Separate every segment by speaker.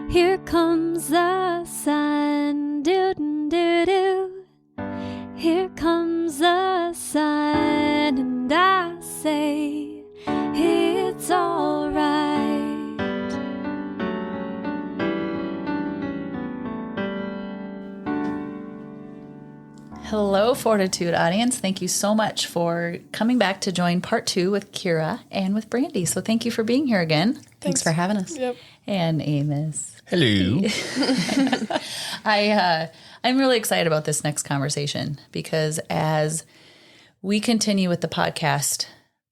Speaker 1: Here comes the sun, do-do-do-do. Here comes the sun, and I say it's all right.
Speaker 2: Hello, Fortitude audience. Thank you so much for coming back to join part 2 with Kira and with Brandi. So thank you for being here again.
Speaker 3: Thanks for having us.
Speaker 4: Yep.
Speaker 2: And Amos.
Speaker 5: Hello.
Speaker 2: I'm really excited about this next conversation because as we continue with the podcast,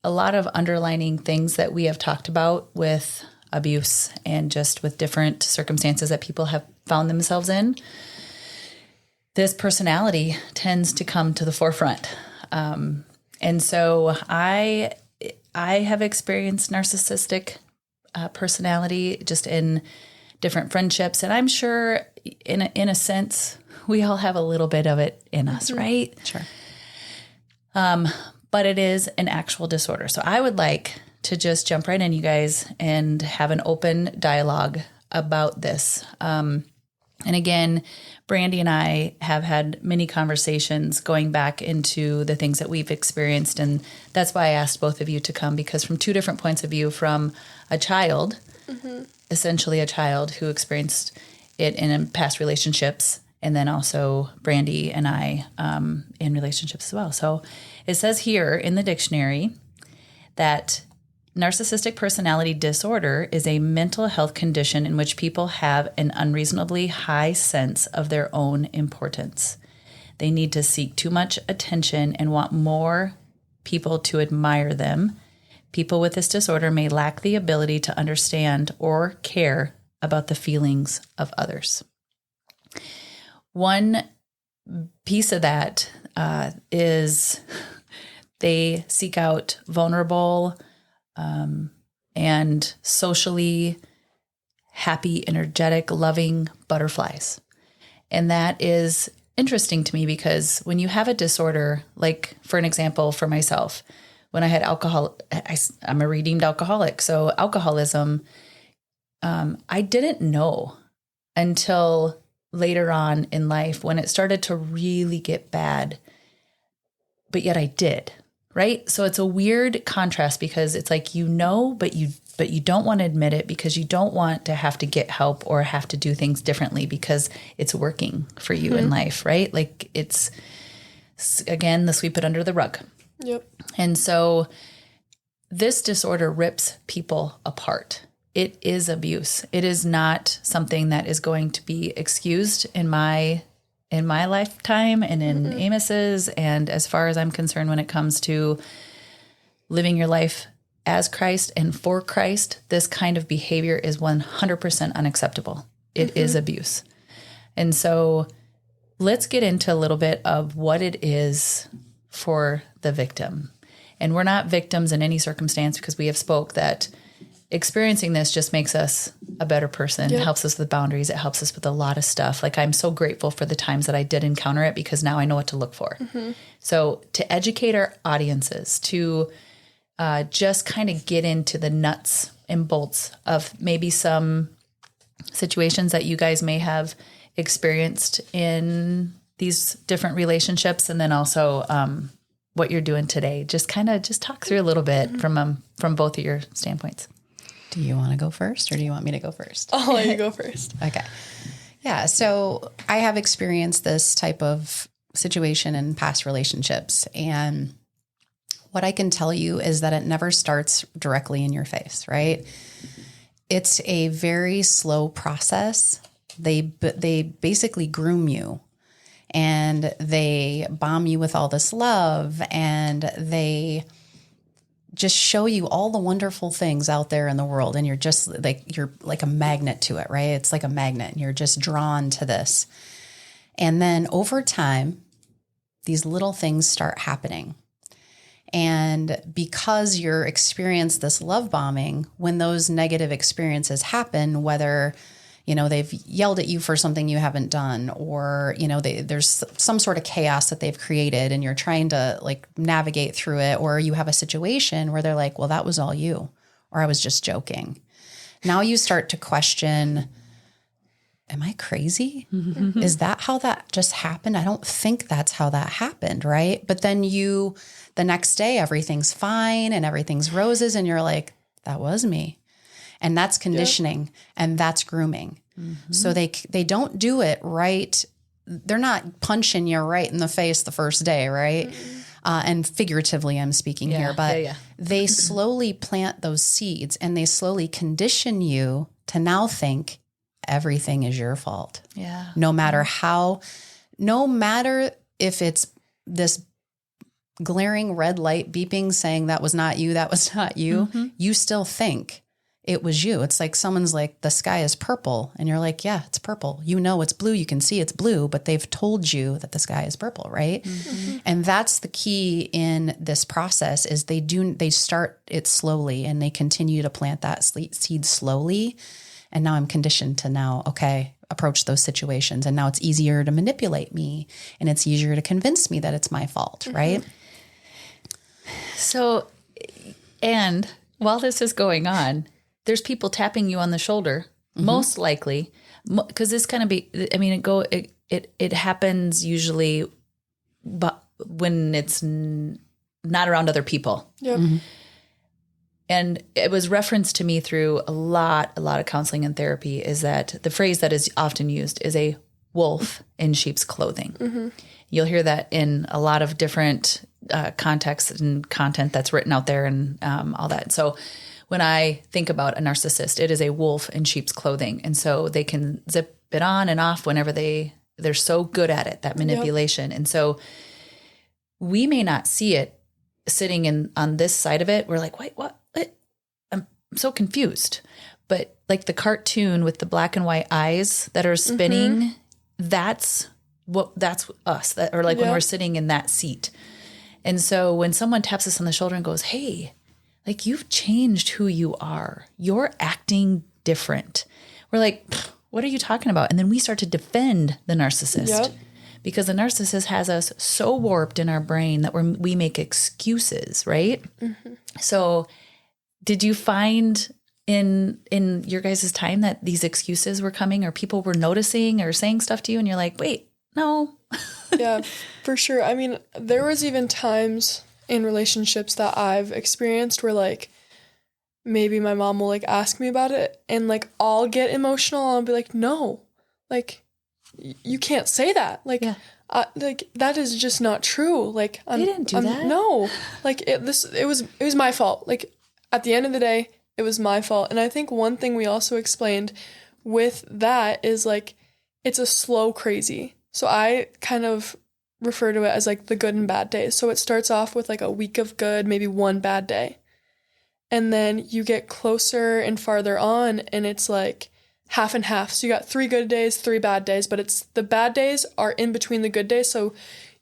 Speaker 2: a lot of underlining things that we have talked about with abuse and just with different circumstances that people have found themselves in, this personality tends to come to the forefront. And so I have experienced narcissistic personality just in different friendships. And I'm sure in a sense, we all have a little bit of it in us, right?
Speaker 3: Sure.
Speaker 2: But it is an actual disorder. So I would like to just jump right in, you guys, and have an open dialogue about this. And again, Brandi and I have had many conversations going back into the things that we've experienced. And that's why I asked both of you to come, because from two different points of view, from a child, essentially a child who experienced it in past relationships, and then also Brandi and I in relationships as well. So it says here in the dictionary that narcissistic personality disorder is a mental health condition in which people have an unreasonably high sense of their own importance. They need to seek too much attention and want more people to admire them. People with this disorder may lack the ability to understand or care about the feelings of others. One piece of that is they seek out vulnerable, and socially happy, energetic, loving butterflies. And that is interesting to me because when you have a disorder, like for an example, for myself, when I had alcohol, I'm a redeemed alcoholic. So alcoholism, I didn't know until later on in life when it started to really get bad, but yet I did. Right? So it's a weird contrast because it's like, but you don't want to admit it because you don't want to have to get help or have to do things differently because it's working for you in life, right? Like it's, again, the sweep it under the rug.
Speaker 4: Yep.
Speaker 2: And so this disorder rips people apart. It is abuse. It is not something that is going to be excused in my lifetime and in Amos's. And as far as I'm concerned, when it comes to living your life as Christ and for Christ, this kind of behavior is 100% unacceptable. It is abuse. And so let's get into a little bit of what it is for the victim. And we're not victims in any circumstance because we have spoke that experiencing this just makes us a better person.
Speaker 4: Yep.
Speaker 2: It helps us with boundaries. It helps us with a lot of stuff. Like I'm so grateful for the times that I did encounter it because now I know what to look for. So to educate our audiences, to just kind of get into the nuts and bolts of maybe some situations that you guys may have experienced in these different relationships. And then also what you're doing today, just talk through a little bit from both of your standpoints.
Speaker 3: Do you want to go first or do you want me to go first?
Speaker 4: I'll let you go first.
Speaker 3: Okay. Yeah. So I have experienced this type of situation in past relationships. And what I can tell you is that it never starts directly in your face, right? It's a very slow process. They basically groom you and they bomb you with all this love and they just show you all the wonderful things out there in the world. And you're like a magnet to it, right? It's like a magnet and you're just drawn to this. And then over time, these little things start happening. And because you're experienced this love bombing, when those negative experiences happen, whether, they've yelled at you for something you haven't done, or, there's some sort of chaos that they've created and you're trying to navigate through it, or you have a situation where they're like, well, that was all you, or I was just joking. Now you start to question am I crazy? Is that how that just happened? I don't think that's how that happened, right? But then the next day, everything's fine and everything's roses, and you're like, that was me. And that's conditioning and that's grooming. So they don't do it right. They're not punching you right in the face the first day, right? And figuratively, I'm speaking here, but they slowly plant those seeds and they slowly condition you to now think everything is your fault.
Speaker 2: Yeah.
Speaker 3: No matter if it's this glaring red light beeping saying that was not you, you still think it was you. It's like someone's like, the sky is purple. And you're like, yeah, it's purple. You know, it's blue. You can see it's blue, but they've told you that the sky is purple. Right. And that's the key in this process is they start it slowly and they continue to plant that seed slowly. And now I'm conditioned to approach those situations. And now it's easier to manipulate me and it's easier to convince me that it's my fault. Right.
Speaker 2: So, and while this is going on, there's people tapping you on the shoulder, most likely, because this kind of it happens usually, but when it's not around other people.
Speaker 4: Yep.
Speaker 2: And it was referenced to me through a lot of counseling and therapy is that the phrase that is often used is a wolf in sheep's clothing. You'll hear that in a lot of different contexts and content that's written out there and all that. So when I think about a narcissist, it is a wolf in sheep's clothing. And so they can zip it on and off whenever they're so good at it, that manipulation. And so we may not see it sitting on this side of it. We're like, wait, what? I'm so confused. But like the cartoon with the black and white eyes that are spinning, that's us. Or like when we're sitting in that seat. And so when someone taps us on the shoulder and goes, hey, like you've changed who you are. You're acting different. We're like, what are you talking about? And then we start to defend the narcissist because the narcissist has us so warped in our brain that we make excuses, right? So did you find in your guys' time that these excuses were coming or people were noticing or saying stuff to you and you're like, wait, no.
Speaker 4: Yeah, for sure. I mean, there was even times in relationships that I've experienced where like maybe my mom will like ask me about it and like I'll get emotional and I'll be like, no, like you can't say that. Like, like that is just not true. Like
Speaker 2: they didn't do that.
Speaker 4: No, like it was my fault. Like at the end of the day, it was my fault. And I think one thing we also explained with that is like, it's a slow crazy. So I kind of refer to it as like the good and bad days. So it starts off with like a week of good, maybe one bad day. And then you get closer and farther on and it's like half and half. So you got 3 good days, 3 bad days, but it's the bad days are in between the good days. So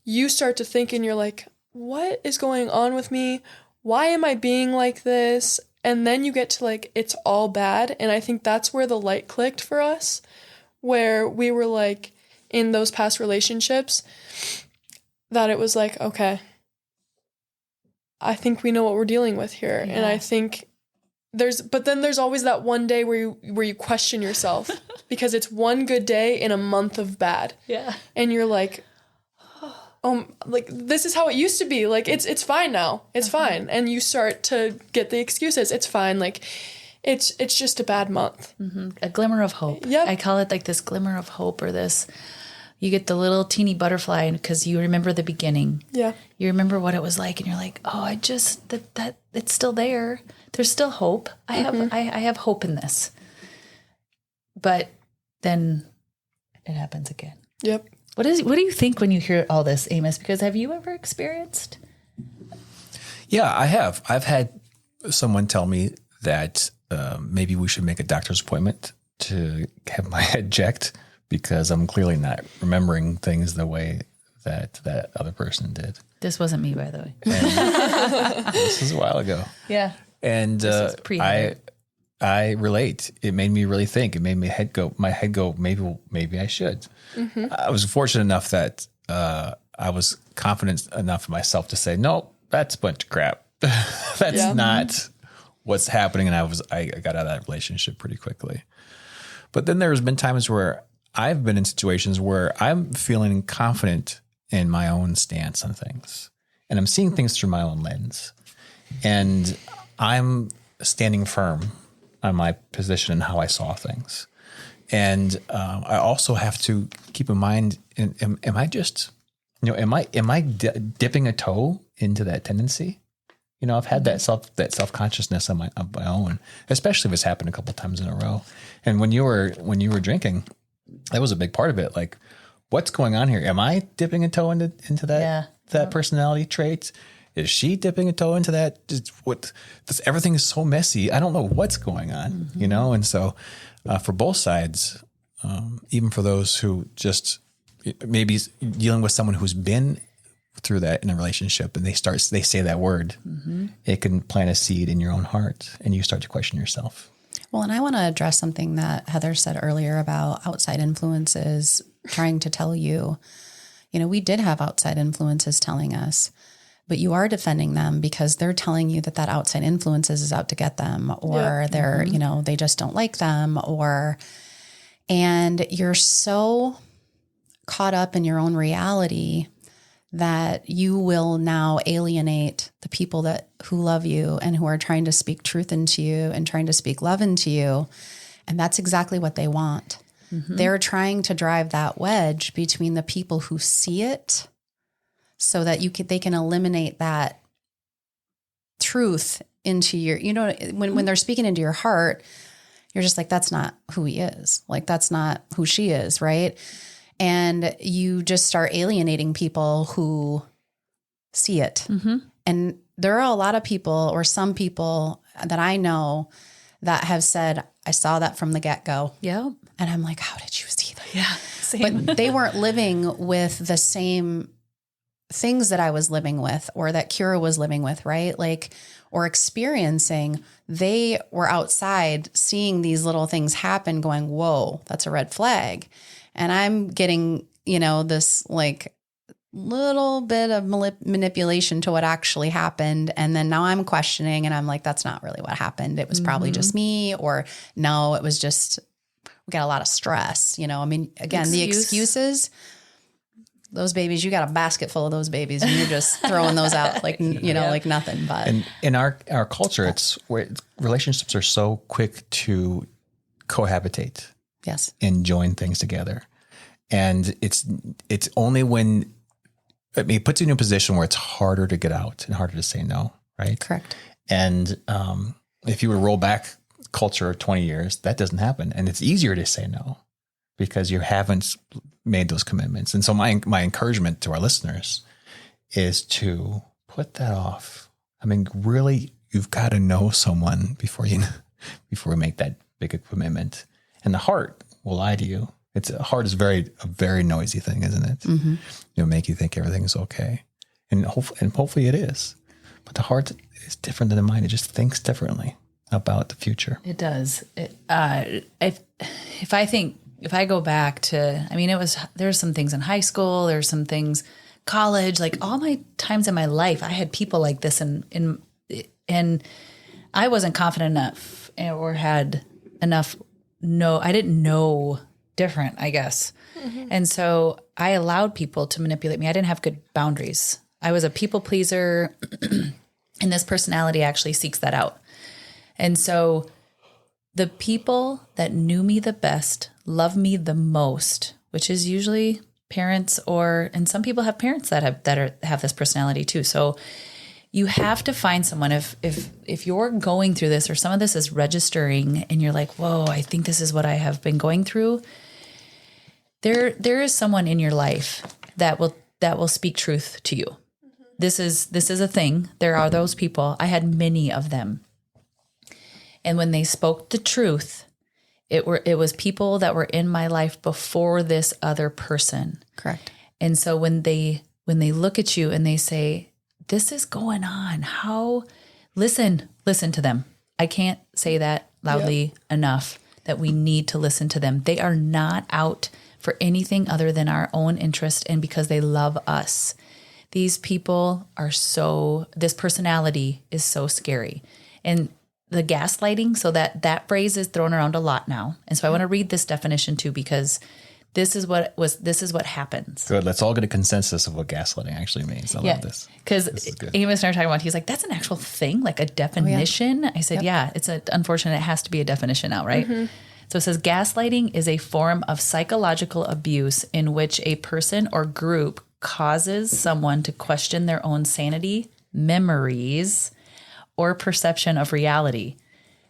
Speaker 4: you start to think and you're like, what is going on with me? Why am I being like this? And then you get to like, it's all bad. And I think that's where the light clicked for us, where we were like in those past relationships that it was like, okay, I think we know what we're dealing with here. Yeah. And I think but then there's always that one day where you question yourself because it's one good day in a month of bad.
Speaker 2: Yeah.
Speaker 4: And you're like, like this is how it used to be. Like it's fine now. It's fine. And you start to get the excuses. It's fine. Like it's just a bad month.
Speaker 2: A glimmer of hope.
Speaker 4: Yep.
Speaker 2: I call it like this glimmer of hope or this, you get the little teeny butterfly because you remember the beginning.
Speaker 4: Yeah.
Speaker 2: You remember what it was like and you're like, oh, I just, that it's still there. There's still hope. I have hope in this. But then it happens again.
Speaker 4: Yep.
Speaker 2: What do you think when you hear all this, Amos? Because have you ever experienced?
Speaker 5: Yeah, I have. I've had someone tell me that maybe we should make a doctor's appointment to have my head checked because I'm clearly not remembering things the way that other person did.
Speaker 2: This wasn't me, by the way.
Speaker 5: This was a while ago.
Speaker 2: Yeah.
Speaker 5: And I relate. It made me really think. It made my head go, maybe I should. I was fortunate enough that I was confident enough in myself to say, no, that's a bunch of crap. That's not what's happening. And I got out of that relationship pretty quickly. But then there's been times where I've been in situations where I'm feeling confident in my own stance on things, and I'm seeing things through my own lens, and I'm standing firm on my position and how I saw things. And I also have to keep in mind, am I just, am I dipping a toe into that tendency? I've had that self-consciousness on my own, especially if it's happened a couple of times in a row. And when you were drinking, that was a big part of it. Like, what's going on here? Am I dipping a toe into that personality trait? Is she dipping a toe into that? Everything is so messy. I don't know what's going on, And so, for both sides, even for those who just maybe dealing with someone who's been through that in a relationship, and they say that word, it can plant a seed in your own heart, and you start to question yourself.
Speaker 3: Well, and I want to address something that Heather said earlier about outside influences trying to tell you, we did have outside influences telling us, but you are defending them because they're telling you that outside influences is out to get them, or they're, they just don't like them, and you're so caught up in your own reality that you will now alienate the people who love you and who are trying to speak truth into you and trying to speak love into you. And that's exactly what they want. They're trying to drive that wedge between the people who see it so that they can eliminate that truth into your, when they're speaking into your heart, you're just like, that's not who he is. Like, that's not who she is. Right. And you just start alienating people who see it. And there are a lot of people, or some people that I know, that have said, I saw that from the get-go.
Speaker 2: Yeah.
Speaker 3: And I'm like, how did you see that?
Speaker 2: Yeah. Same.
Speaker 3: But they weren't living with the same things that I was living with, or that Kira was living with, right? Like, or experiencing. They were outside seeing these little things happen, going, whoa, that's a red flag. And I'm getting, this like little bit of manipulation to what actually happened. And then now I'm questioning, and I'm like, that's not really what happened. It was probably just me, or no, it was just, we got a lot of stress. Again, the excuses, those babies, you got a basket full of those babies, and you're just throwing those out like, like nothing. But
Speaker 5: and in our culture, it's where relationships are so quick to cohabitate.
Speaker 3: Yes.
Speaker 5: And join things together. And it's only when it puts you in a position where it's harder to get out and harder to say no, right?
Speaker 3: Correct.
Speaker 5: And if you were to roll back culture 20 years, that doesn't happen. And it's easier to say no because you haven't made those commitments. And so my encouragement to our listeners is to put that off. I mean, really, you've got to know someone before we make that big a commitment. And the heart will lie to you. Heart is a very noisy thing, isn't it? It'll make you think everything is okay. And hopefully it is. But the heart is different than the mind. It just thinks differently about the future.
Speaker 2: It does. If I go back to, there's some things in high school, there's some things college, like all my times in my life, I had people like this and I wasn't confident enough or had enough. No, I didn't know different, I guess. And so I allowed people to manipulate me. I didn't have good boundaries. I was a people pleaser, and this personality actually seeks that out. And so the people that knew me the best, love me the most, which is usually parents, and some people have parents that have this personality too. So you have to find someone, if you're going through this, or some of this is registering and you're like, whoa, I think this is what I have been going through. There is someone in your life that will speak truth to you. This is a thing. There are those people. I had many of them. And when they spoke the truth, it was people that were in my life before this other person.
Speaker 3: Correct.
Speaker 2: And so when they look at you and they say, this is going on, listen to them. I can't say that loudly enough, that we need to listen to them. They are not out for anything other than our own interest and because they love us. These people this personality is so scary. And the gaslighting, so that phrase is thrown around a lot now. And so I want to read this definition too, because This is what happens.
Speaker 5: Good. Let's all get a consensus of what gaslighting actually means. I love this.
Speaker 2: Because Amos and I are talking about, he's like, that's an actual thing, like a definition. I said, it's unfortunate. It has to be a definition now, right? So it says gaslighting is a form of psychological abuse in which a person or group causes someone to question their own sanity, memories, or perception of reality.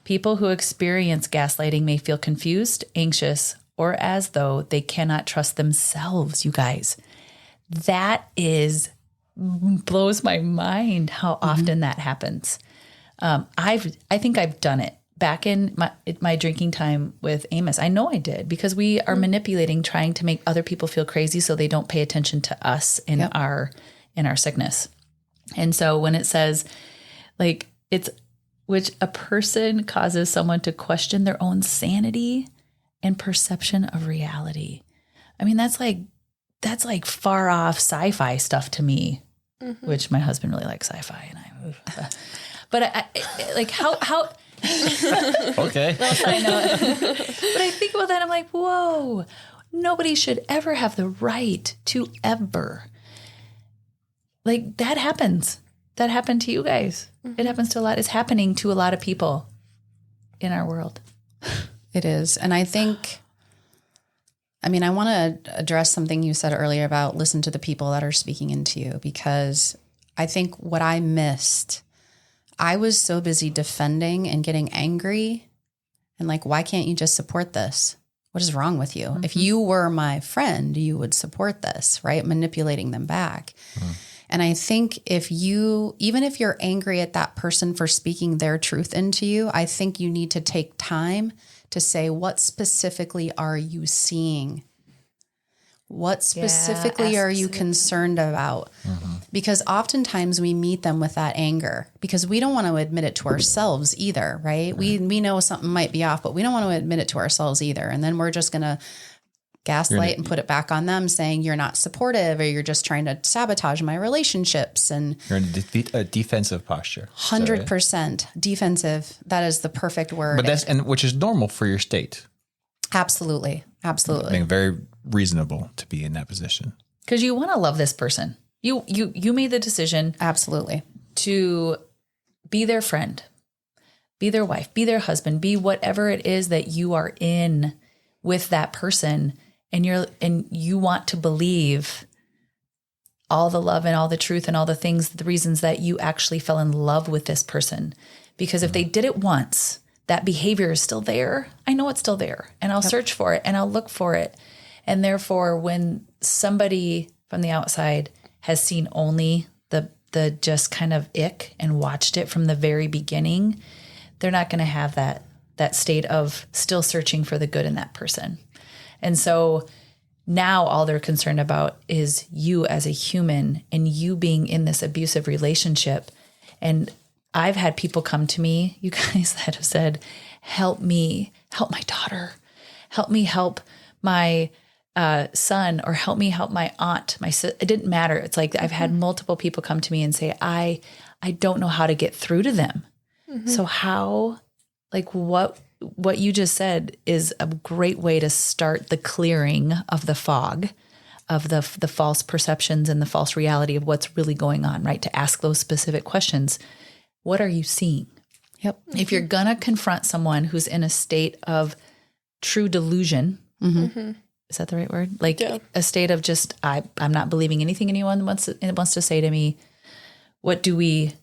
Speaker 2: People who experience gaslighting may feel confused, anxious, or as though they cannot trust themselves, you guys. That blows my mind how often that happens. I think I've done it back in my drinking time with Amos. I know I did, because we are manipulating, trying to make other people feel crazy so they don't pay attention to us in our sickness. And so when it says like it's which a person causes someone to question their own sanity and perception of reality. I mean, that's like far off sci-fi stuff to me, which my husband really likes sci-fi, and but I like how
Speaker 5: okay.
Speaker 2: I know it. But I think about that, I'm like, whoa, nobody should ever have the right to ever. Like, that happens. That happened to you guys. It happens to a lot. It's happening to a lot of people in our world.
Speaker 3: It is. And I think, I want to address something you said earlier about listen to the people that are speaking into you, because I think what I missed, I was so busy defending and getting angry and like, why can't you just support this? What is wrong with you? If you were my friend, you would support this, right? Manipulating them back. And I think even if you're angry at that person for speaking their truth into you, I think you need to take time to say, what specifically are you seeing? What specifically are you concerned about? Because oftentimes we meet them with that anger because we don't want to admit it to ourselves either, right? We know something might be off, but we don't want to admit it to ourselves either. And then we're just going to gaslight and put it back on them, saying you're not supportive or you're just trying to sabotage my relationships. And
Speaker 5: you're in a defensive posture.
Speaker 3: 100% defensive. That is the perfect word.
Speaker 5: But which is normal for your state.
Speaker 3: Absolutely. Absolutely.
Speaker 5: I think very reasonable to be in that position.
Speaker 2: Because you want to love this person. You made the decision.
Speaker 3: Absolutely.
Speaker 2: To be their friend, be their wife, be their husband, be whatever it is that you are in with that person. And you want to believe all the love and all the truth and all the things, the reasons that you actually fell in love with this person. Because if they did it once, that behavior is still there. I know it's still there, and I'll search for it and I'll look for it. And therefore, when somebody from the outside has seen only the just kind of ick and watched it from the very beginning, they're not going to have that state of still searching for the good in that person. And so now all they're concerned about is you as a human and you being in this abusive relationship. And I've had people come to me, you guys, that have said, help me, help my daughter, help me help my son, or help me help my aunt, it didn't matter. It's like I've had multiple people come to me and say, I don't know how to get through to them. So how, like what you just said is a great way to start the clearing of the fog of the false perceptions and the false reality of what's really going on, right? To ask those specific questions. What are you seeing?
Speaker 3: Yep.
Speaker 2: If you're going to confront someone who's in a state of true delusion, is that the right word? Like a state of just, I'm not believing anything anyone wants to say to me. What would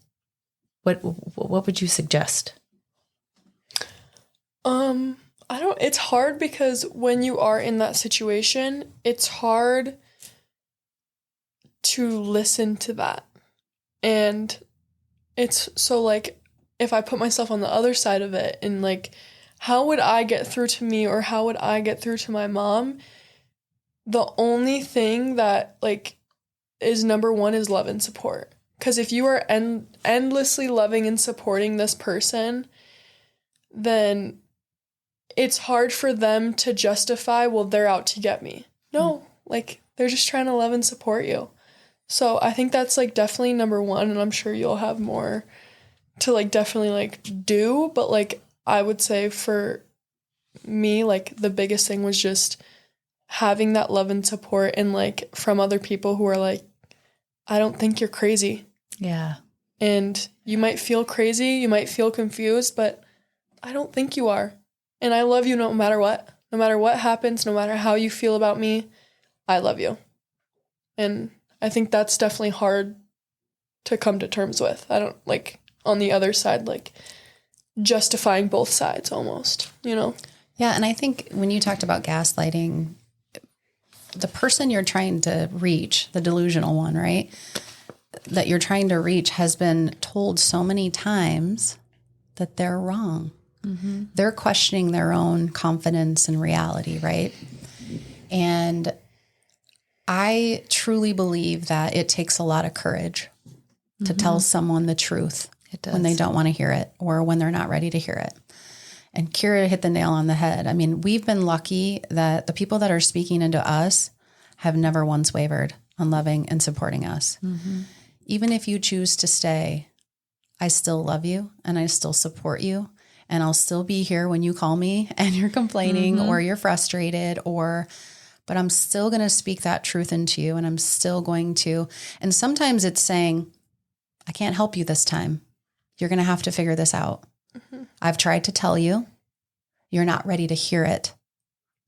Speaker 2: you suggest?
Speaker 4: It's hard because when you are in that situation, it's hard to listen to that. And it's so like, if I put myself on the other side of it and like, how would I get through to me, or how would I get through to my mom? The only thing that like is number one is love and support. Because if you are endlessly loving and supporting this person, then it's hard for them to justify, well, they're out to get me. No, like they're just trying to love and support you. So I think that's like definitely number one. And I'm sure you'll have more to like definitely like do. But like I would say for me, like the biggest thing was just having that love and support and like from other people who are like, I don't think you're crazy.
Speaker 2: Yeah.
Speaker 4: And you might feel crazy, you might feel confused, but I don't think you are. And I love you no matter what. No matter what happens, no matter how you feel about me, I love you. And I think that's definitely hard to come to terms with. I don't like on the other side, like justifying both sides almost, you know?
Speaker 3: Yeah. And I think when you talked about gaslighting, the person you're trying to reach, the delusional one, right, that you're trying to reach has been told so many times that they're wrong. Mm-hmm. They're questioning their own confidence and reality, right? And I truly believe that it takes a lot of courage to tell someone the truth when they don't want to hear it or when they're not ready to hear it. And Kira hit the nail on the head. I mean, we've been lucky that the people that are speaking into us have never once wavered on loving and supporting us. Mm-hmm. Even if you choose to stay, I still love you and I still support you. And I'll still be here when you call me and you're complaining or you're frustrated but I'm still going to speak that truth into you. And I'm still going to, and sometimes it's saying, I can't help you this time. You're going to have to figure this out. Mm-hmm. I've tried to tell you, you're not ready to hear it,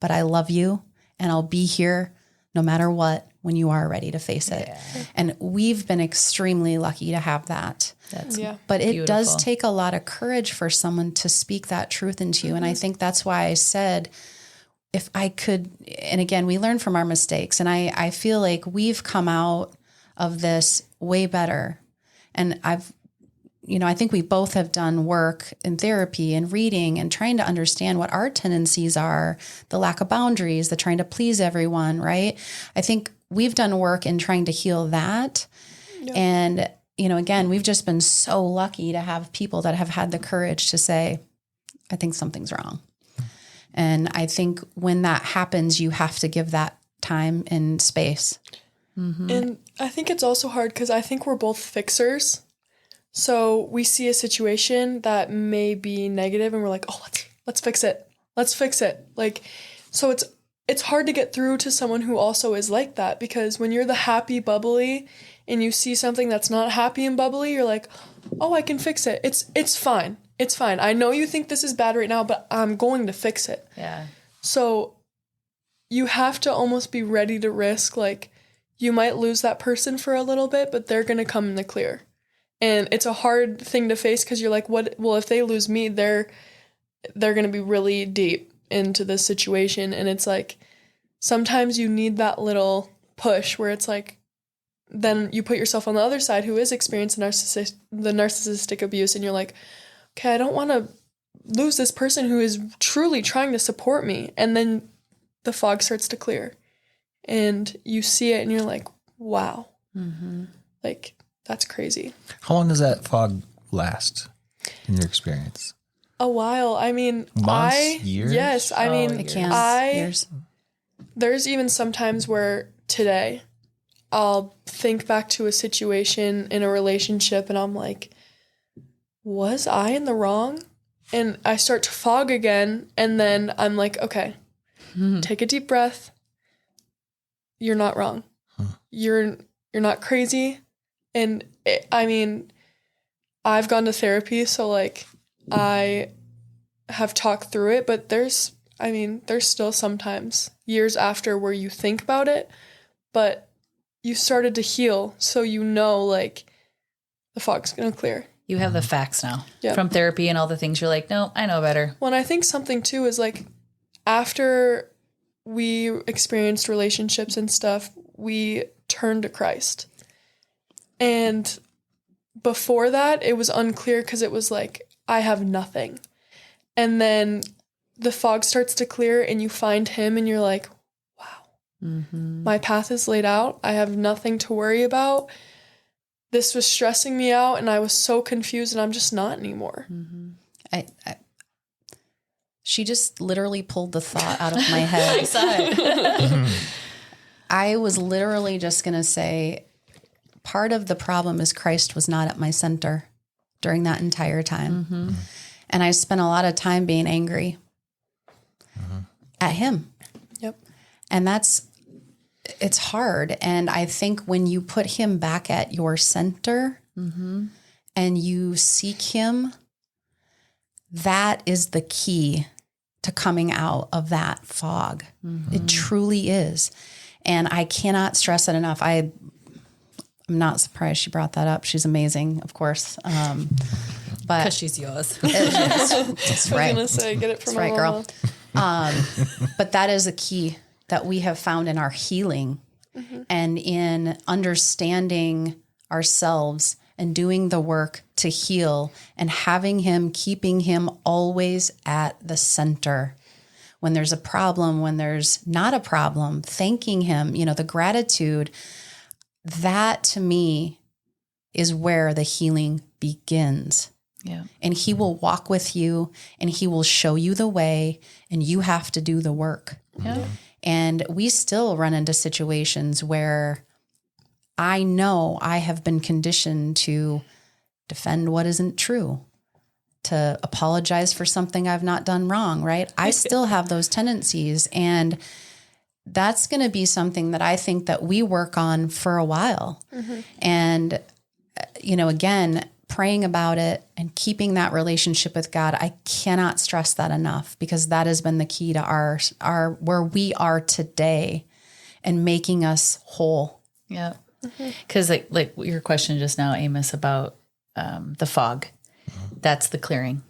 Speaker 3: but I love you and I'll be here no matter what when you are ready to face it. And we've been extremely lucky to have that. But it beautiful. Does take a lot of courage for someone to speak that truth into you. And I think that's why I said, if I could, and again, we learn from our mistakes. And I feel like we've come out of this way better. And I think we both have done work in therapy and reading and trying to understand what our tendencies are, the lack of boundaries, the trying to please everyone, right? I think we've done work in trying to heal that. Yep. And, again, we've just been so lucky to have people that have had the courage to say, I think something's wrong. And I think when that happens, you have to give that time and space.
Speaker 4: Mm-hmm. And I think it's also hard because I think we're both fixers. So we see a situation that may be negative and we're like, oh, let's fix it. Let's fix it. Like, so it's hard to get through to someone who also is like that, because when you're the happy, bubbly and you see something that's not happy and bubbly, you're like, oh, I can fix it. It's fine. It's fine. I know you think this is bad right now, but I'm going to fix it.
Speaker 2: Yeah.
Speaker 4: So you have to almost be ready to risk, like, you might lose that person for a little bit, but they're going to come in the clear. And it's a hard thing to face because you're like, what? Well, if they lose me, they're going to be really deep into this situation. And it's like, sometimes you need that little push where it's like, then you put yourself on the other side who is experiencing the narcissistic abuse. And you're like, okay, I don't want to lose this person who is truly trying to support me. And then the fog starts to clear and you see it and you're like, wow, like, that's crazy.
Speaker 5: How long does that fog last in your experience?
Speaker 4: A while. I mean,
Speaker 5: months, years?
Speaker 4: Yes. I mean,
Speaker 3: it can. Years.
Speaker 4: There's even some times where today I'll think back to a situation in a relationship and I'm like, was I in the wrong? And I start to fog again. And then I'm like, okay, take a deep breath. You're not wrong. You're not crazy. And I've gone to therapy, so like I have talked through it, but there's still sometimes years after where you think about it, but you started to heal. So, like the fog's going to clear.
Speaker 2: You have the facts now from therapy and all the things. You're like, no, I know better.
Speaker 4: Well, and I think something too is like after we experienced relationships and stuff, we turned to Christ. And before that, it was unclear because it was like, I have nothing. And then the fog starts to clear and you find him and you're like, wow, my path is laid out. I have nothing to worry about. This was stressing me out and I was so confused and I'm just not anymore.
Speaker 3: She just literally pulled the thought out of my head.
Speaker 2: I saw it.
Speaker 3: I was literally just going to say, part of the problem is Christ was not at my center during that entire time. And I spent a lot of time being angry at him.
Speaker 4: Yep.
Speaker 3: And it's hard. And I think when you put him back at your center and you seek him, that is the key to coming out of that fog. It truly is. And I cannot stress it enough. I'm not surprised she brought that up. She's amazing, of course. But
Speaker 2: Because she's yours.
Speaker 3: That's right.
Speaker 4: I was going to say, get it from my
Speaker 3: That's right,
Speaker 4: mama.
Speaker 3: But that is a key that we have found in our healing and in understanding ourselves and doing the work to heal and having him, keeping him always at the center. When there's a problem, when there's not a problem, thanking him, the gratitude, that to me is where the healing begins.
Speaker 2: Yeah.
Speaker 3: And he will walk with you and he will show you the way and you have to do the work.
Speaker 2: Yeah.
Speaker 3: And we still run into situations where I know I have been conditioned to defend what isn't true, to apologize for something I've not done wrong, right? I still have those tendencies. And that's going to be something that I think that we work on for a while. And, again, praying about it and keeping that relationship with God, I cannot stress that enough because that has been the key to our where we are today and making us whole.
Speaker 2: Yeah. Because like your question just now, Amos, about the fog, that's the clearing.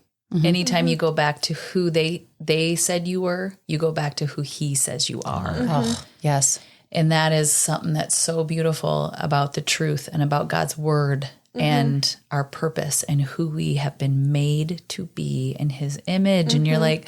Speaker 2: Anytime you go back to who they said you were, you go back to who he says you are.
Speaker 3: Oh, yes.
Speaker 2: And that is something that's so beautiful about the truth and about God's word and our purpose and who we have been made to be in his image. And you're like,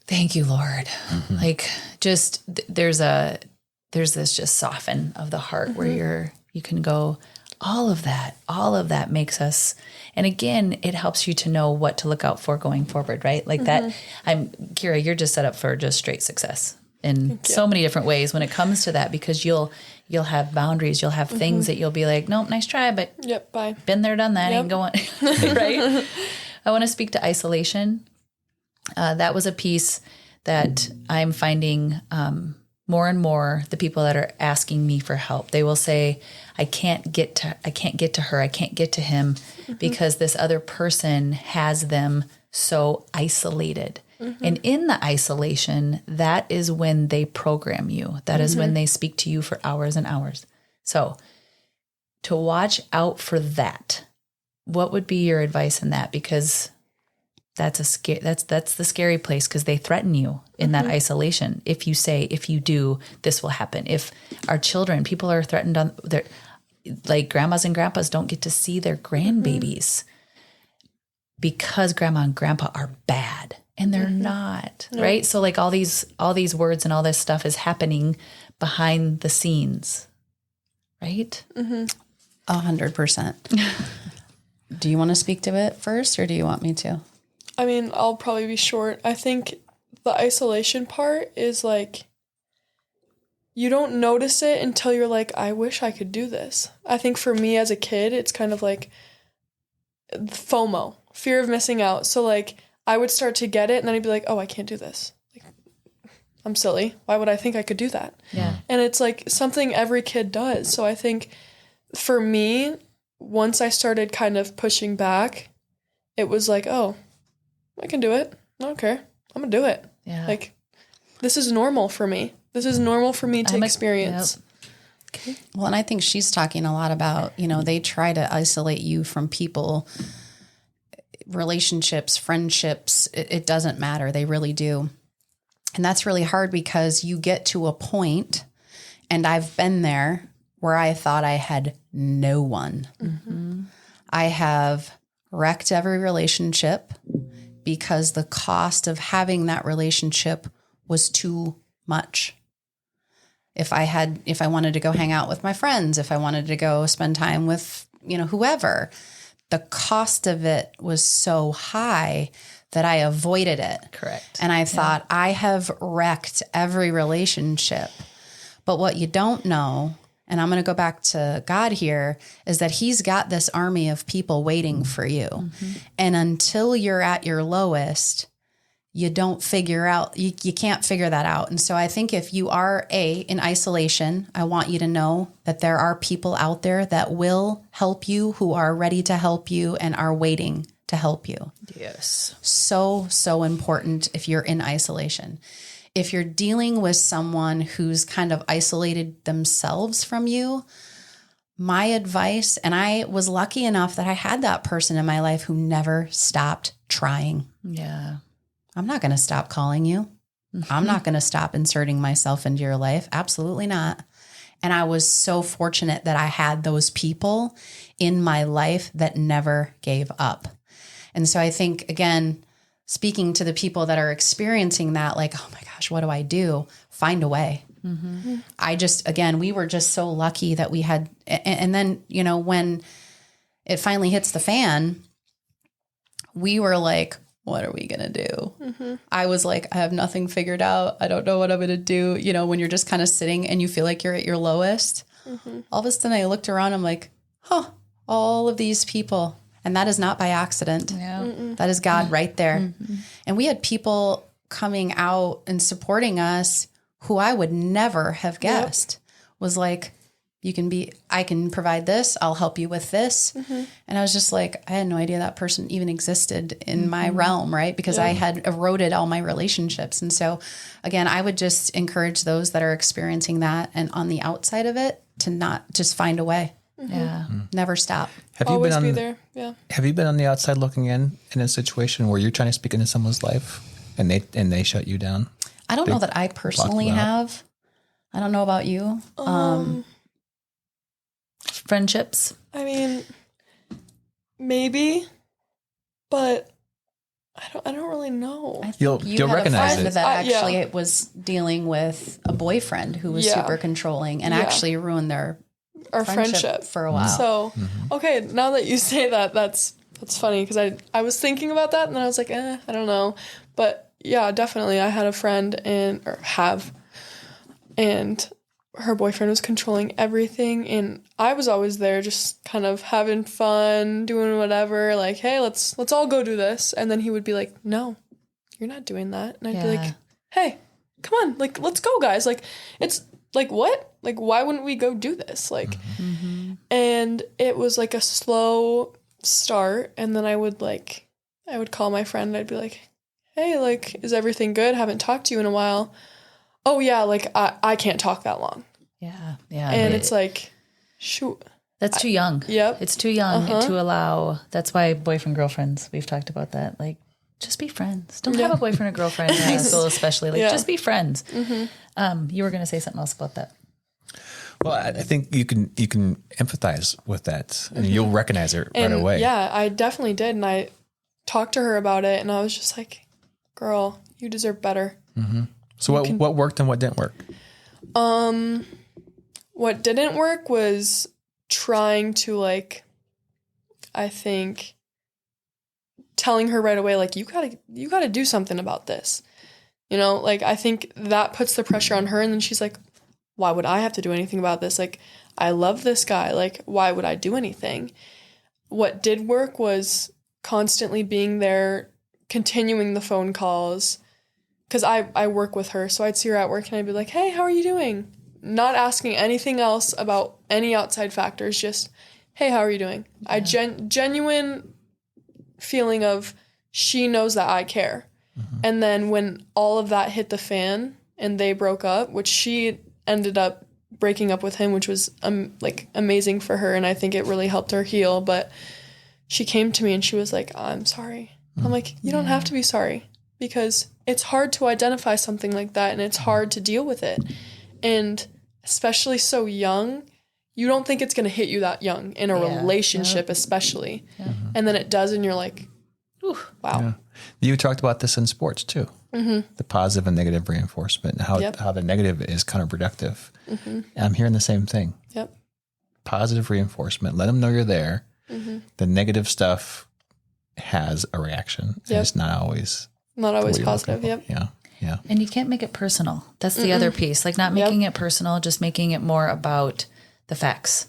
Speaker 2: thank you, Lord. Like just there's this just soften of the heart where you can go, all of that makes us, and again, it helps you to know what to look out for going forward, right? Like that, Kira, you're just set up for just straight success in so many different ways when it comes to that, because you'll have boundaries, you'll have things that you'll be like, nope, nice try, but
Speaker 4: Bye.
Speaker 2: been there, done that, ain't going, right? I want to speak to isolation. That was a piece that I'm finding more and more the people that are asking me for help, they will say, I can't get to her, I can't get to him because this other person has them so isolated. And in the isolation, that is when they program you. That is when they speak to you for hours and hours. So to watch out for that, what would be your advice in that? Because that's the scary place, because they threaten you in that isolation. If you do, this will happen. If our children, people are threatened on their, like grandmas and grandpas don't get to see their grandbabies because grandma and grandpa are bad, and they're not, right? So like all these words and all this stuff is happening behind the scenes, right?
Speaker 3: 100%. Do you want to speak to it first, or do you want me to?
Speaker 4: I mean, I'll probably be short. I think the isolation part is like, you don't notice it until you're like, I wish I could do this. I think for me as a kid, it's kind of like FOMO, fear of missing out. So like I would start to get it and then I'd be like, oh, I can't do this. Like, I'm silly. Why would I think I could do that?
Speaker 2: Yeah.
Speaker 4: And it's like something every kid does. So I think for me, once I started kind of pushing back, it was like, oh, I can do it. I don't care. I'm going to do it.
Speaker 2: Yeah.
Speaker 4: Like, this is normal for me. This is normal for me to experience.
Speaker 2: Okay.
Speaker 3: Well, and I think she's talking a lot about, they try to isolate you from people, relationships, friendships. It doesn't matter. They really do. And that's really hard because you get to a point, and I've been there, where I thought I had no one. I have wrecked every relationship because the cost of having that relationship was too much. If I wanted to go hang out with my friends, if I wanted to go spend time with, whoever, the cost of it was so high that I avoided it.
Speaker 2: Correct.
Speaker 3: And I thought, I have wrecked every relationship. But what you don't know, and I'm going to go back to God here, is that he's got this army of people waiting for you. And until you're at your lowest, you don't figure out, you can't figure that out. And so I think if you are in isolation, I want you to know that there are people out there that will help you, who are ready to help you and are waiting to help you.
Speaker 2: Yes.
Speaker 3: So important if you're in isolation. If you're dealing with someone who's kind of isolated themselves from you, my advice, and I was lucky enough that I had that person in my life who never stopped trying.
Speaker 2: Yeah.
Speaker 3: I'm not going to stop calling you. I'm not going to stop inserting myself into your life. Absolutely not. And I was so fortunate that I had those people in my life that never gave up. And so I think, again, speaking to the people that are experiencing that, like, oh my gosh, what do I do? Find a way. Mm-hmm. We were just so lucky that we had, and then, when it finally hits the fan, we were like, what are we going to do? Mm-hmm. I was like, I have nothing figured out. I don't know what I'm going to do. When you're just kind of sitting and you feel like you're at your lowest, all of a sudden I looked around, I'm like, all of these people. And that is not by accident.
Speaker 2: Yeah.
Speaker 3: That is God right there. Mm-hmm. And we had people coming out and supporting us who I would never have guessed was like, I can provide this. I'll help you with this. Mm-hmm. And I was just like, I had no idea that person even existed in my realm, right? Because I had eroded all my relationships. And so again, I would just encourage those that are experiencing that and on the outside of it to not just find a way.
Speaker 2: Mm-hmm. Yeah.
Speaker 3: Never stop.
Speaker 4: Always be there. Yeah.
Speaker 5: Have you been on the outside looking in a situation where you're trying to speak into someone's life and they shut you down?
Speaker 3: I don't know that I personally have. I don't know about you.
Speaker 2: Friendships?
Speaker 4: I mean, maybe, but I don't really know.
Speaker 3: I think
Speaker 5: you'll recognize
Speaker 3: a friend
Speaker 5: it.
Speaker 3: that actually was dealing with a boyfriend who was super controlling and actually ruined our friendship for a while.
Speaker 4: So, okay, now that you say that, that's funny because I was thinking about that and then I was like, I don't know. But yeah, definitely I had a friend and her boyfriend was controlling everything and I was always there just kind of having fun, doing whatever, like, hey, let's all go do this. And then he would be like, no, you're not doing that. And I'd be like, hey, come on, like, let's go, guys. Like, it's like, what? Like, why wouldn't we go do this? Like, and it was like a slow start. And then I would call my friend and I'd be like, hey, like, is everything good? Haven't talked to you in a while. Oh yeah, like I can't talk that long.
Speaker 2: Yeah.
Speaker 4: And it's like, shoot.
Speaker 2: That's too young.
Speaker 4: Yep.
Speaker 2: It's too young to allow. That's why boyfriend, girlfriends, we've talked about that. Like, just be friends. Don't have a boyfriend or girlfriend in high school, especially. Like, just be friends. Mm-hmm. You were going to say something else about that.
Speaker 5: Well, I think you can empathize with that and you'll recognize it right away.
Speaker 4: Yeah, I definitely did. And I talked to her about it and I was just like, girl, you deserve better.
Speaker 5: Mm-hmm. So what worked and what didn't work?
Speaker 4: What didn't work was trying to, like, I think telling her right away, like, you gotta do something about this. Like, I think that puts the pressure on her and then she's like, why would I have to do anything about this? Like, I love this guy. Like, why would I do anything? What did work was constantly being there, continuing the phone calls. Because I work with her, so I'd see her at work and I'd be like, hey, how are you doing? Not asking anything else about any outside factors, just, hey, how are you doing? Yeah. Genuine feeling of she knows that I care. Mm-hmm. And then when all of that hit the fan and they broke up, which she ended up breaking up with him, which was amazing for her, and I think it really helped her heal, but she came to me and she was like, I'm sorry. Mm-hmm. I'm like, you don't have to be sorry. Because it's hard to identify something like that and it's hard to deal with it. And especially so young, you don't think it's going to hit you that young in a relationship, especially. Yeah. And then it does and you're like, ooh, wow.
Speaker 5: Yeah. You talked about this in sports too. Mm-hmm. The positive and negative reinforcement and how the negative is counterproductive. Mm-hmm. And I'm hearing the same thing.
Speaker 4: Yep.
Speaker 5: Positive reinforcement. Let them know you're there. Mm-hmm. The negative stuff has a reaction. And it's not always
Speaker 4: positive. Yep.
Speaker 5: Yeah.
Speaker 2: And you can't make it personal. That's the other piece. Like, not making it personal, just making it more about the facts.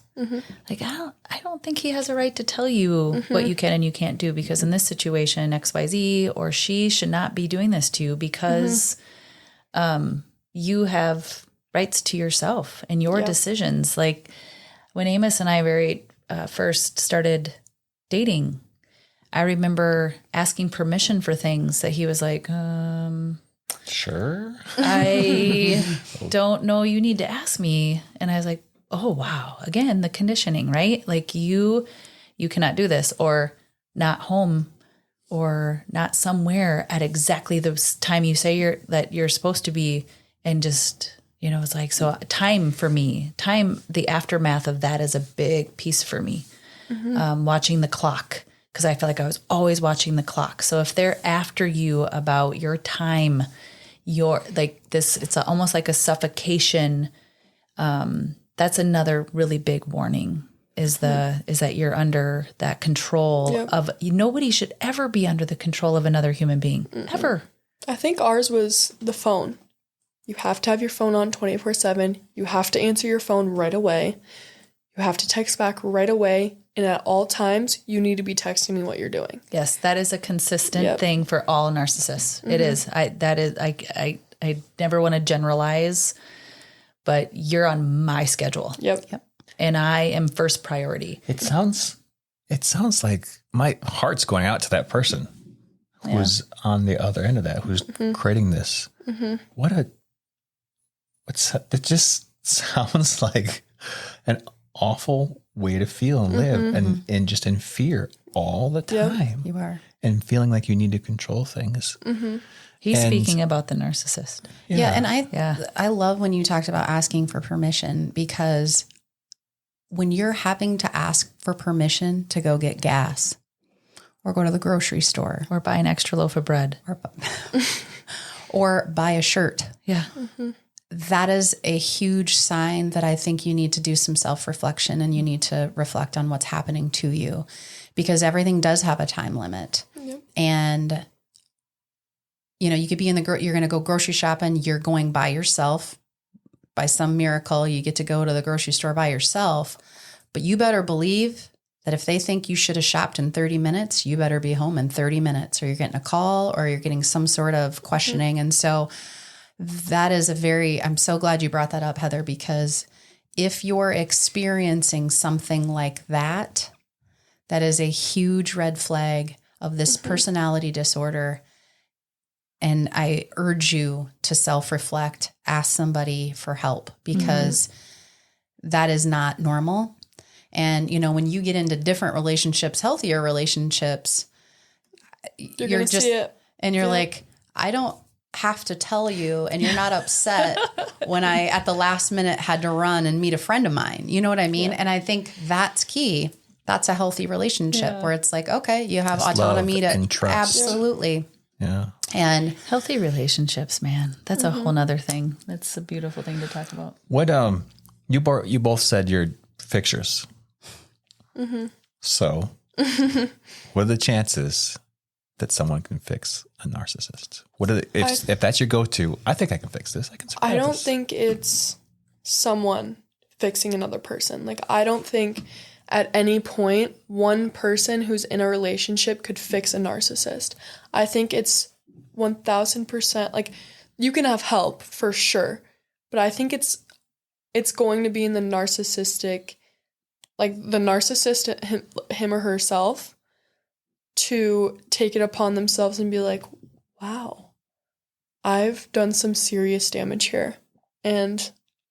Speaker 2: Like, I don't think he has a right to tell you what you can and you can't do, because in this situation, XYZ or she should not be doing this to you because you have rights to yourself and your decisions. Like when Amos and I first started dating, I remember asking permission for things that he was like,
Speaker 5: sure.
Speaker 2: I don't know. You need to ask me. And I was like, oh, wow. Again, the conditioning, right? Like you cannot do this, or not home, or not somewhere at exactly the time you say that you're supposed to be. And just, it's like, so time for me, the aftermath of that is a big piece for me. Watching the clock, because I felt like I was always watching the clock. So if they're after you about your time, you're like this, it's almost like a suffocation. That's another really big warning is that you're under that control of, nobody should ever be under the control of another human being, ever.
Speaker 4: I think ours was the phone. You have to have your phone on 24/7. You have to answer your phone right away. You have to text back right away. And at all times, you need to be texting me what you're doing.
Speaker 2: Yes, that is a consistent thing for all narcissists. It is. I never want to generalize, but you're on my schedule.
Speaker 4: Yep.
Speaker 2: And I am first priority.
Speaker 5: It sounds like my heart's going out to that person who's on the other end of that, who's creating this. It just sounds like an awful way to feel and live and just in fear all the time.
Speaker 3: You are.
Speaker 5: And feeling like you need to control things.
Speaker 2: He's speaking about the narcissist.
Speaker 3: Yeah. And I love when you talked about asking for permission, because when you're having to ask for permission to go get gas or go to the grocery store
Speaker 2: or buy an extra loaf of bread
Speaker 3: or buy a shirt.
Speaker 2: Yeah.
Speaker 3: That is a huge sign that I think you need to do some self-reflection, and you need to reflect on what's happening to you, because everything does have a time limit. And, you could be you're going to go grocery shopping. You're going by yourself. By some miracle, you get to go to the grocery store by yourself, but you better believe that if they think you should have shopped in 30 minutes, you better be home in 30 minutes, or you're getting a call, or you're getting some sort of questioning. And so that is I'm so glad you brought that up, Heather, because if you're experiencing something like that, that is a huge red flag of this personality disorder. And I urge you to self-reflect, ask somebody for help, because that is not normal. And, when you get into different relationships, healthier relationships, you're just, see it. And you're like, I don't have to tell you, and you're not upset when I, at the last minute, had to run and meet a friend of mine. You know what I mean? Yeah. And I think that's key. That's a healthy relationship where it's like, okay, you have autonomy to
Speaker 5: and trust.
Speaker 3: Absolutely.
Speaker 5: Yeah.
Speaker 3: And
Speaker 2: healthy relationships, man, that's a whole nother thing. That's a beautiful thing to talk about.
Speaker 5: What, you both said you're fixers. So what are the chances that someone can fix a narcissist? What are if that's your go-to, I think I can fix this. I can survive
Speaker 4: I don't
Speaker 5: this.
Speaker 4: think it's someone fixing another person. Like, I don't think at any point one person who's in a relationship could fix a narcissist. I think it's 1000%. Like, you can have help for sure, but I think it's going to be in the narcissistic, like the narcissist, him or herself, to take it upon themselves and be like, wow, I've done some serious damage here. And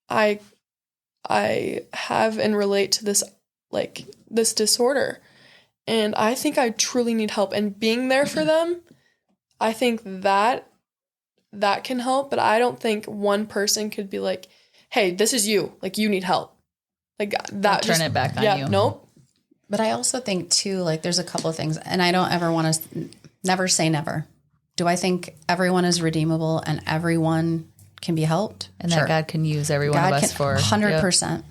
Speaker 4: I have and relate to this, like, this disorder. And I think I truly need help. And being there for them, I think that can help. But I don't think one person could be like, hey, this is you. Like, you need help. Like, that
Speaker 2: turn it back on you.
Speaker 4: Nope.
Speaker 3: But I also think too, like, there's a couple of things, and I don't ever want to never say never. Do I think everyone is redeemable and everyone can be helped?
Speaker 2: And that God can use every one of us for
Speaker 3: 100%.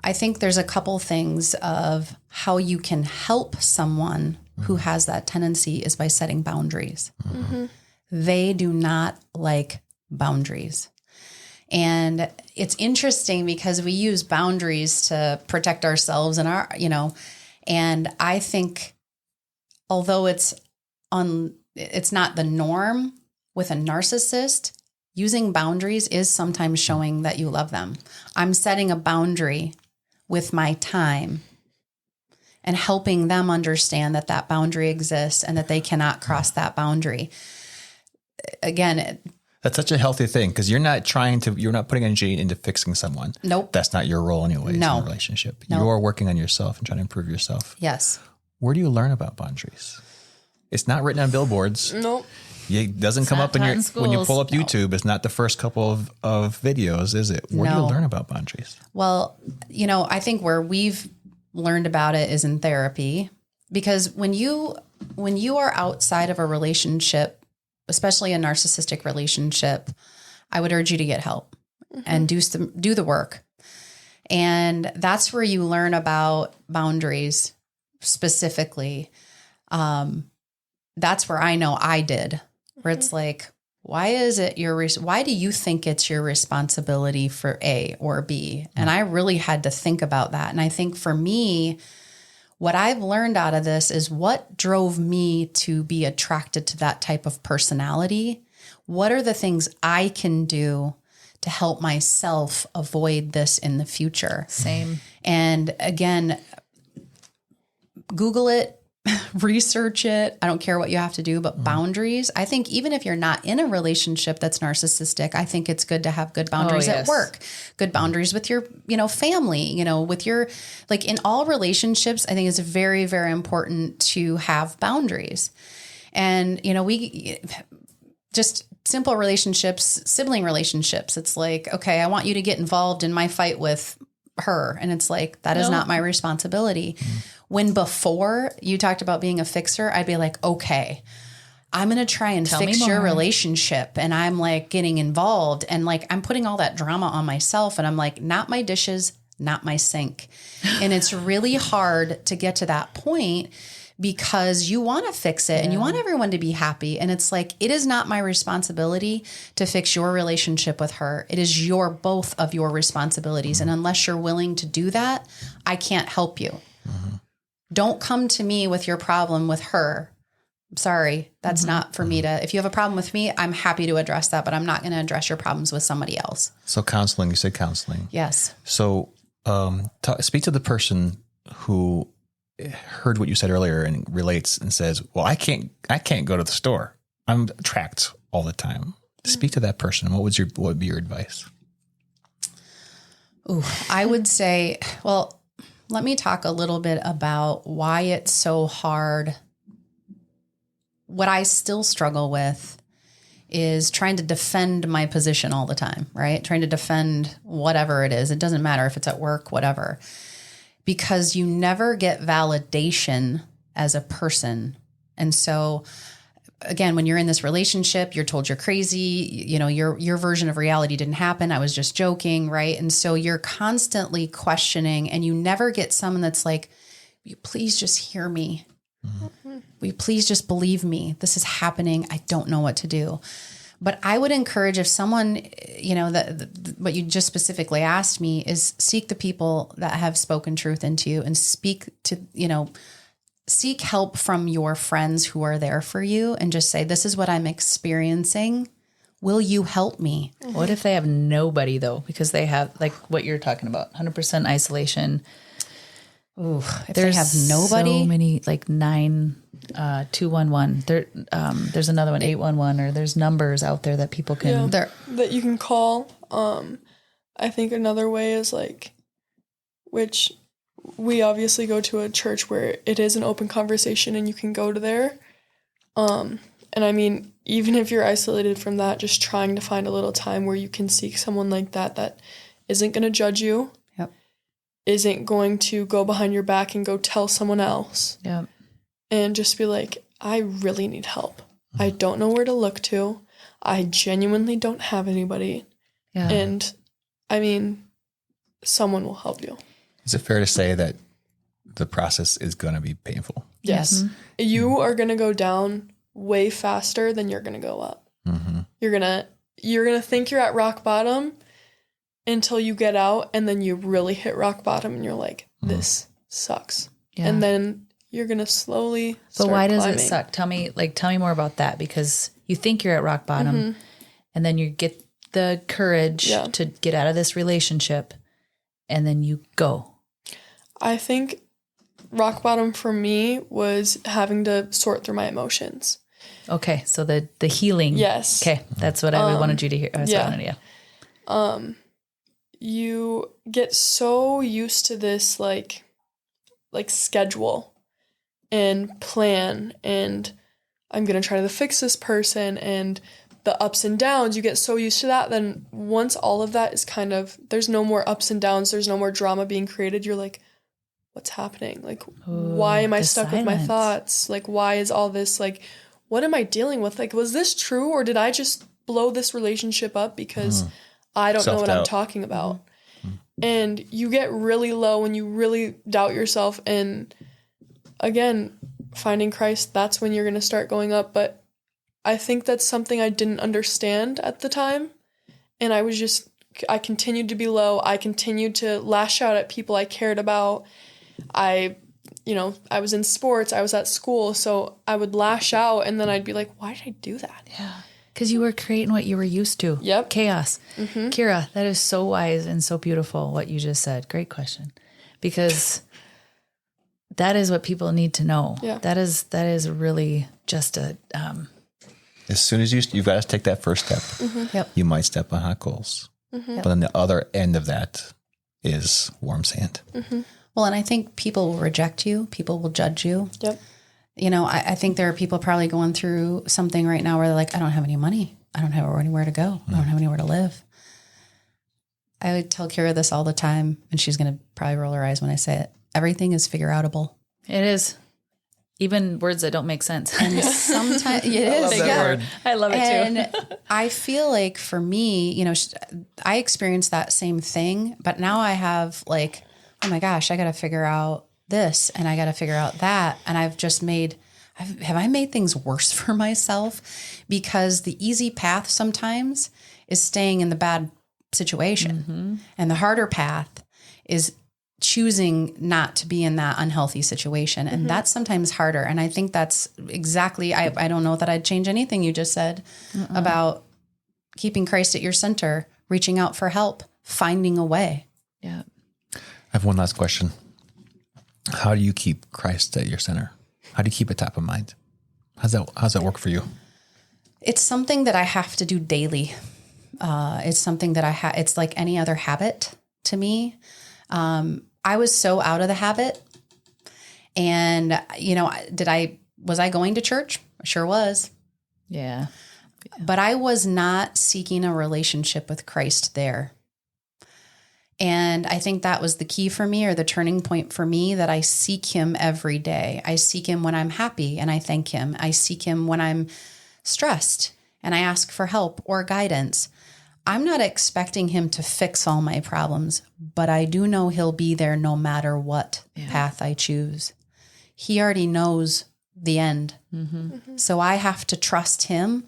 Speaker 3: I think there's a couple things of how you can help someone who has that tendency is by setting boundaries. They do not like boundaries. And it's interesting because we use boundaries to protect ourselves and our, and I think although it's not the norm with a narcissist, using boundaries is sometimes showing that you love them. I'm setting a boundary with my time and helping them understand that that boundary exists and that they cannot cross that boundary. Again,
Speaker 5: that's such a healthy thing because you're not putting energy into fixing someone.
Speaker 3: Nope.
Speaker 5: That's not your role anyways
Speaker 3: No.
Speaker 5: in a relationship.
Speaker 3: Nope.
Speaker 5: You're working on yourself and trying to improve yourself.
Speaker 3: Yes.
Speaker 5: Where do you learn about boundaries? It's not written on billboards.
Speaker 4: Nope.
Speaker 5: It doesn't come up when you pull up YouTube. It's not the first couple of videos, is it? Where do you learn about boundaries?
Speaker 3: Well, I think where we've learned about it is in therapy, because when you are outside of a relationship, especially a narcissistic relationship, I would urge you to get help and do the work. And that's where you learn about boundaries specifically. That's where I know I did, where it's like, why do you think it's your responsibility for A or B? And I really had to think about that. And I think for me, what I've learned out of this is what drove me to be attracted to that type of personality. What are the things I can do to help myself avoid this in the future?
Speaker 2: Same.
Speaker 3: And again, Google it, research it. I don't care what you have to do, but boundaries. I think even if you're not in a relationship that's narcissistic, I think it's good to have good boundaries at work, good boundaries with your, family, with your, like in all relationships, I think it's very, very important to have boundaries. And, we just simple relationships, sibling relationships. It's like, okay, I want you to get involved in my fight with her. And it's like, that is not my responsibility. When before you talked about being a fixer, I'd be like, okay, I'm going to try and fix your relationship. And I'm like getting involved and like, I'm putting all that drama on myself. And I'm like, not my dishes, not my sink. And it's really hard to get to that point because you want to fix it and you want everyone to be happy. And it's like, it is not my responsibility to fix your relationship with her. It is both of your responsibilities. And unless you're willing to do that, I can't help you. Don't come to me with your problem with her. Sorry, that's not for me to, if you have a problem with me, I'm happy to address that, but I'm not going to address your problems with somebody else.
Speaker 5: So counseling, you said counseling.
Speaker 3: Yes.
Speaker 5: So speak to the person who heard what you said earlier and relates and says, well, I can't go to the store. I'm tracked all the time. Speak to that person. What would be your advice?
Speaker 3: Ooh, I would say, well, let me talk a little bit about why it's so hard. What I still struggle with is trying to defend my position all the time, right? Trying to defend whatever it is. It doesn't matter if it's at work, whatever, because you never get validation as a person. And so again, when you're in this relationship, you're told you're crazy, your version of reality didn't happen. I was just joking, right? And so you're constantly questioning and you never get someone that's like, will you please just hear me? Will you please just believe me? This is happening. I don't know what to do. But I would encourage if someone, what you just specifically asked me is seek the people that have spoken truth into you and seek help from your friends who are there for you and just say, this is what I'm experiencing. Will you help me?
Speaker 2: What if they have nobody though? Because they have like what you're talking about, 100% isolation.
Speaker 3: Ooh, if they have nobody,
Speaker 2: so many like 9-211. There's another one 811, or there's numbers out there that people can
Speaker 4: that you can call. I think another way is like, which we obviously go to a church where it is an open conversation and you can go to there. And I mean, even if you're isolated from that, just trying to find a little time where you can seek someone like that isn't going to judge you.
Speaker 3: Yep.
Speaker 4: Isn't going to go behind your back and go tell someone else.
Speaker 2: Yep.
Speaker 4: And just be like, I really need help. I don't know where to look to. I genuinely don't have anybody.
Speaker 2: Yeah.
Speaker 4: And I mean, someone will help you.
Speaker 5: Is it fair to say that the process is going to be painful?
Speaker 4: Yes. Mm-hmm. You are going to go down way faster than you're going to go up. Mm-hmm. You're going to think you're at rock bottom until you get out and then you really hit rock bottom and you're like, this sucks.
Speaker 2: Yeah.
Speaker 4: And then you're going to slowly
Speaker 2: But why does
Speaker 4: climbing.
Speaker 2: it suck? Tell me more about that, because you think you're at rock bottom and then you get the courage to get out of this relationship and then you go.
Speaker 4: I think rock bottom for me was having to sort through my emotions.
Speaker 2: Okay, so the healing.
Speaker 4: Yes.
Speaker 2: Okay, that's what I wanted you to hear. That's what I wanted, yeah.
Speaker 4: You get so used to this like schedule and plan, and I'm going to try to fix this person, and the ups and downs, you get so used to that. Then once all of that is kind of, there's no more ups and downs, there's no more drama being created, you're like, what's happening? Like, why am I stuck with my thoughts? Like, why is all this, like, what am I dealing with? Like, was this true, or did I just blow this relationship up because I don't know what I'm talking about? And you get really low and you really doubt yourself. And again, finding Christ, that's when you're going to start going up. But I think that's something I didn't understand at the time. And I continued to be low. I continued to lash out at people I cared about. I was in sports, I was at school, so I would lash out and then I'd be like, why did I do that?
Speaker 2: Yeah. Because you were creating what you were used to.
Speaker 4: Yep.
Speaker 2: Chaos. Kira, that is so wise and so beautiful what you just said. Great question. Because that is what people need to know.
Speaker 4: Yeah.
Speaker 2: That is really just a...
Speaker 5: As soon as you've got to take that first step,
Speaker 3: Yep.
Speaker 5: you might step on hot coals. But on the other end of that is warm sand.
Speaker 3: Well, and I think people will reject you. People will judge you.
Speaker 4: Yep.
Speaker 3: You know, I think there are people probably going through something right now where they're like, I don't have any money. I don't have anywhere to go. I don't have anywhere to live. I would tell Kira this all the time, and she's going to probably roll her eyes when I say it. Everything is figure-outable.
Speaker 2: It is. Even words that don't make sense.
Speaker 3: And sometimes it is.
Speaker 2: I love it too.
Speaker 3: And I feel like for me, you know, I experienced that same thing, but now I have like, oh my gosh, I got to figure out this and I got to figure out that. And I've just have I made things worse for myself? Because the easy path sometimes is staying in the bad situation. And the harder path is choosing not to be in that unhealthy situation. And that's sometimes harder. And I think that's exactly, I don't know that I'd change anything you just said about keeping Christ at your center, reaching out for help, finding a way.
Speaker 2: Yeah.
Speaker 5: I have one last question. How do you keep Christ at your center? How do you keep it top of mind? How's that work for you?
Speaker 3: It's something that I have to do daily. It's something that it's like any other habit to me. I was so out of the habit, and you know, was I going to church? I sure was.
Speaker 2: Yeah.
Speaker 3: But I was not seeking a relationship with Christ there. And I think that was the key for me, or the turning point for me, that I seek him every day. I seek him when I'm happy and I thank him. I seek him when I'm stressed and I ask for help or guidance. I'm not expecting him to fix all my problems, but I do know he'll be there no matter what path I choose. He already knows the end. So I have to trust him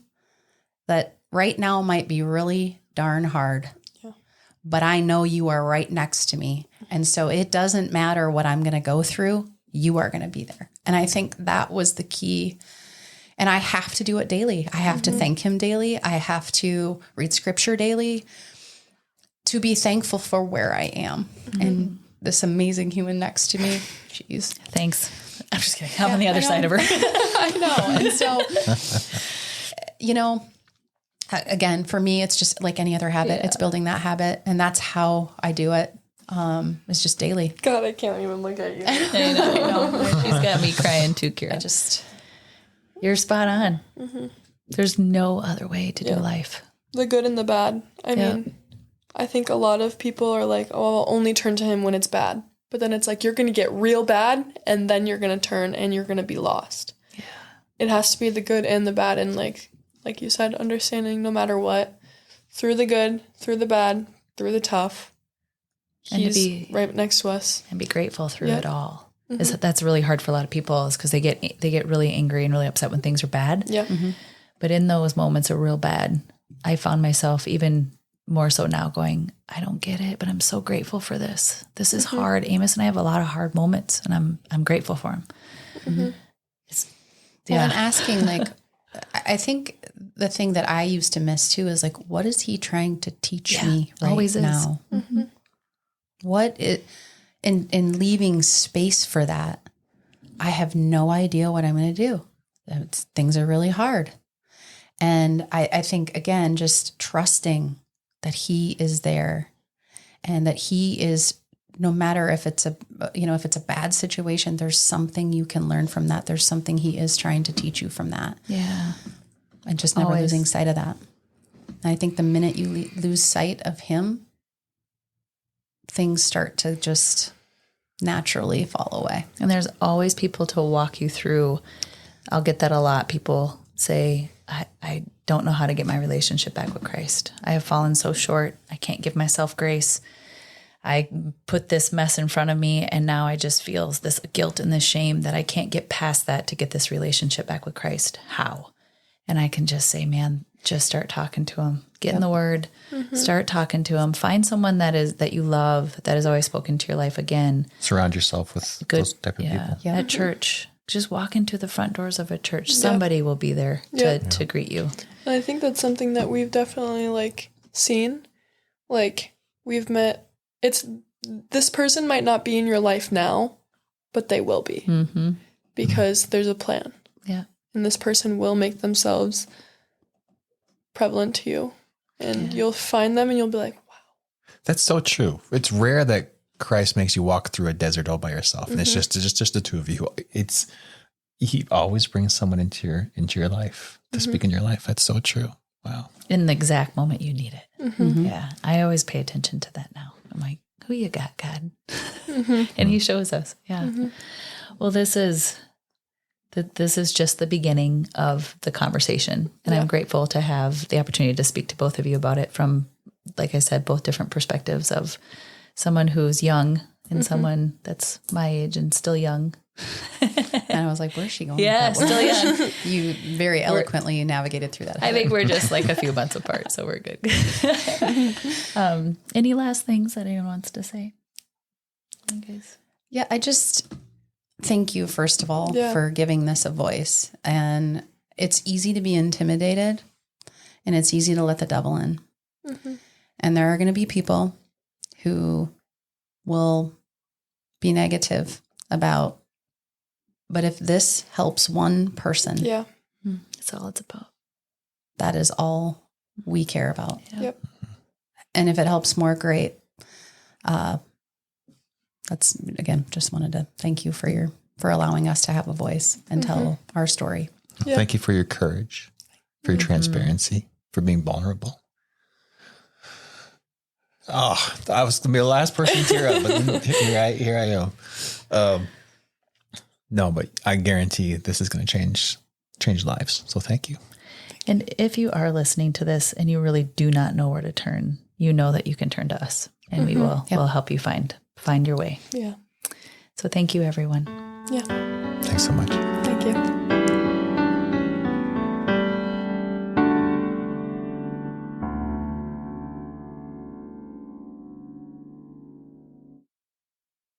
Speaker 3: that right now might be really darn hard, but I know you are right next to me. And so it doesn't matter what I'm going to go through. You are going to be there. And I think that was the key. And I have to do it daily. I have to thank him daily. I have to read scripture daily to be thankful for where I am and this amazing human next to me. Jeez.
Speaker 2: Thanks. I'm just kidding. I'm on the other side of her.
Speaker 3: I know. And so, you know, again, for me, it's just like any other habit. It's building that habit. And that's how I do it. It's just daily.
Speaker 4: God, I can't even look at you.
Speaker 2: I know. She's got me crying too, Kira. You're spot on. There's no other way to do life.
Speaker 4: The good and the bad. I mean, I think a lot of people are like, oh, I'll only turn to him when it's bad. But then it's like, you're going to get real bad and then you're going to turn and you're going to be lost. Yeah. It has to be the good and the bad. And like you said, understanding no matter what, through the good, through the bad, through the tough, he's right next to us.
Speaker 2: And be grateful through it all. That's really hard for a lot of people, is because they get really angry and really upset when things are bad.
Speaker 4: Yeah.
Speaker 2: But in those moments of real bad, I found myself even more so now going, I don't get it, but I'm so grateful for this. This is hard. Amos and I have a lot of hard moments, and I'm grateful for them.
Speaker 3: Well, I'm asking, like, I think the thing that I used to miss too is like, what is he trying to teach me right
Speaker 2: always
Speaker 3: now? What it, in leaving space for that, I have no idea what I'm going to do. Things are really hard. And I think, again, just trusting that he is there and that he is, no matter if it's if it's a bad situation, there's something you can learn from that. There's something he is trying to teach you from that.
Speaker 2: Yeah.
Speaker 3: And just never losing sight of that. And I think the minute you lose sight of him, things start to just naturally fall away.
Speaker 2: And there's always people to walk you through. I'll get that a lot. People say, I don't know how to get my relationship back with Christ. I have fallen so short. I can't give myself grace. I put this mess in front of me, and now I just feel this guilt and this shame that I can't get past that to get this relationship back with Christ. How? And I can just say, man, just start talking to him. Get in the word. Start talking to him. Find someone that you love, that has always spoken to your life again.
Speaker 5: Surround yourself with those type of people.
Speaker 2: Yeah. At church. Just walk into the front doors of a church. Somebody will be there to greet you.
Speaker 4: And I think that's something that we've definitely like seen. Like we've met, this person might not be in your life now, but they will be because there's a plan.
Speaker 2: Yeah.
Speaker 4: And this person will make themselves prevalent to you, and you'll find them and you'll be like, wow.
Speaker 5: That's so true. It's rare that Christ makes you walk through a desert all by yourself. And it's just the two of you. He always brings someone into your life to speak in your life. That's so true. Wow.
Speaker 2: In the exact moment you need it. Yeah. I always pay attention to that now. I'm like, who you got, God? And he shows us. Yeah. Well, this is just the beginning of the conversation. And I'm grateful to have the opportunity to speak to both of you about it from, like I said, both different perspectives of someone who's young and someone that's my age and still young.
Speaker 3: And I was like, where's she going?
Speaker 2: Yeah, still young.
Speaker 3: You very eloquently navigated through that.
Speaker 2: I think we're just like a few months apart, so we're good. Any last things that anyone wants to say?
Speaker 3: Yeah, I just thank you, first of all, for giving this a voice. And it's easy to be intimidated, and it's easy to let the devil in. And there are going to be people who will be negative about, but if this helps one person,
Speaker 2: that's all it's about.
Speaker 3: That is all we care about.
Speaker 4: Yep.
Speaker 3: And if it helps more, great. That's, again, just wanted to thank you for allowing us to have a voice and tell our story.
Speaker 5: Thank you for your courage, for your transparency, for being vulnerable. Oh, I was going to be the last person to tear up, but then here I am. No, but I guarantee this is going to change lives. So thank you.
Speaker 2: And if you are listening to this and you really do not know where to turn, you know that you can turn to us, and we will help you find your way.
Speaker 4: Yeah.
Speaker 2: So thank you, everyone.
Speaker 4: Yeah.
Speaker 5: Thanks so much.
Speaker 4: Thank you.